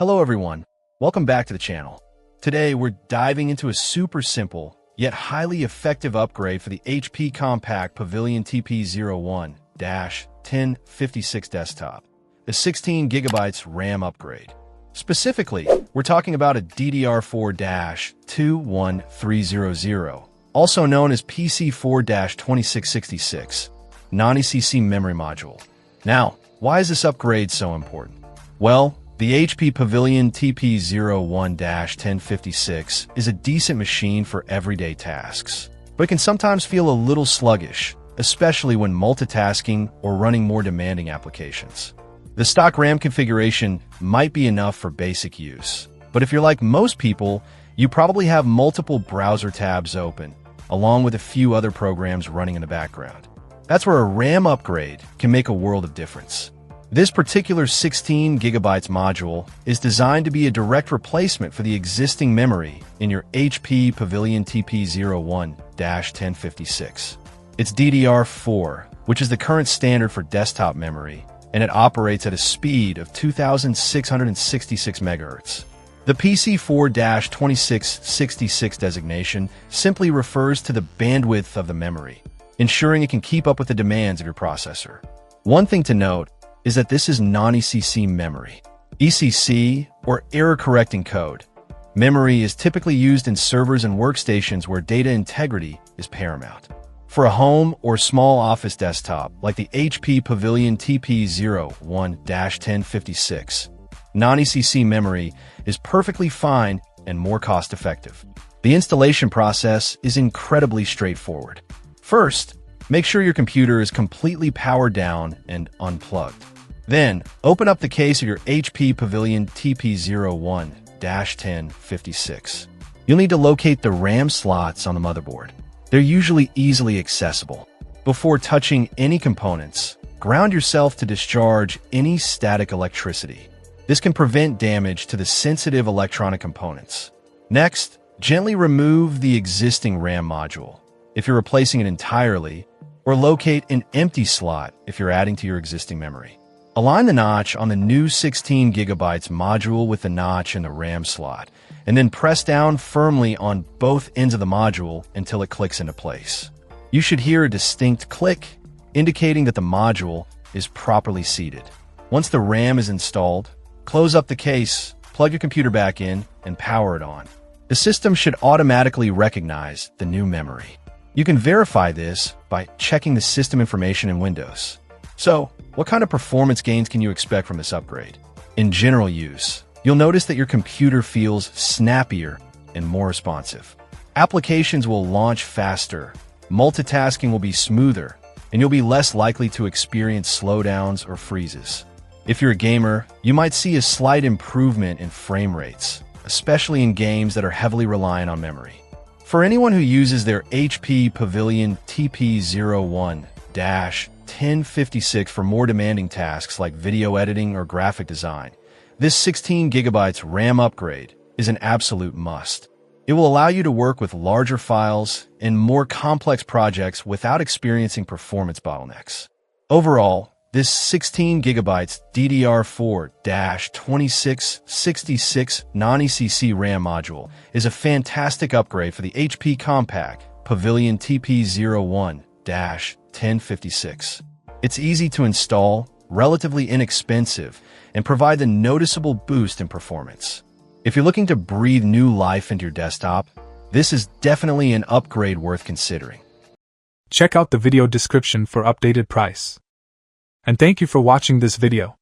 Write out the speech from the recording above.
Hello everyone, welcome back to the channel. Today we're diving into a super simple, yet highly effective upgrade for the HP compact Pavilion TP01-1056 desktop, a 16GB RAM upgrade. Specifically, we're talking about a DDR4-21300, also known as PC4-2666, non-ECC memory module. Now, why is this upgrade so important? Well, the HP Pavilion TP01-1056 is a decent machine for everyday tasks, but it can sometimes feel a little sluggish, especially when multitasking or running more demanding applications. The stock RAM configuration might be enough for basic use, but if you're like most people, you probably have multiple browser tabs open, along with a few other programs running in the background. That's where a RAM upgrade can make a world of difference. This particular 16GB module is designed to be a direct replacement for the existing memory in your HP Pavilion TP01-1056. It's DDR4, which is the current standard for desktop memory, and it operates at a speed of 2,666 MHz. The PC4-2666 designation simply refers to the bandwidth of the memory, ensuring it can keep up with the demands of your processor. One thing to note is that this is non-ECC memory. ECC, or error-correcting code, memory is typically used in servers and workstations where data integrity is paramount. For a home or small office desktop like the HP Pavilion TP01-1056, non-ECC memory is perfectly fine and more cost-effective. The installation process is incredibly straightforward. First, make sure your computer is completely powered down and unplugged. Then, open up the case of your HP Pavilion TP01-1056. You'll need to locate the RAM slots on the motherboard. They're usually easily accessible. Before touching any components, ground yourself to discharge any static electricity. This can prevent damage to the sensitive electronic components. Next, gently remove the existing RAM module if you're replacing it entirely, or locate an empty slot if you're adding to your existing memory. Align the notch on the new 16GB module with the notch in the RAM slot, and then press down firmly on both ends of the module until it clicks into place. You should hear a distinct click, indicating that the module is properly seated. Once the RAM is installed, close up the case, plug your computer back in, and power it on. The system should automatically recognize the new memory. You can verify this by checking the system information in Windows. So, what kind of performance gains can you expect from this upgrade? In general use, you'll notice that your computer feels snappier and more responsive. Applications will launch faster, multitasking will be smoother, and you'll be less likely to experience slowdowns or freezes. If you're a gamer, you might see a slight improvement in frame rates, especially in games that are heavily reliant on memory. For anyone who uses their HP Pavilion TP01-1056 for more demanding tasks like video editing or graphic design, this 16GB RAM upgrade is an absolute must. It will allow you to work with larger files and more complex projects without experiencing performance bottlenecks. Overall, this 16GB DDR4-2666 non-ECC RAM module is a fantastic upgrade for the HP compact Pavilion TP01-1056. It's easy to install, relatively inexpensive, and provide the noticeable boost in performance. If you're looking to breathe new life into your desktop, this is definitely an upgrade worth considering. Check out the video description for updated price. And thank you for watching this video.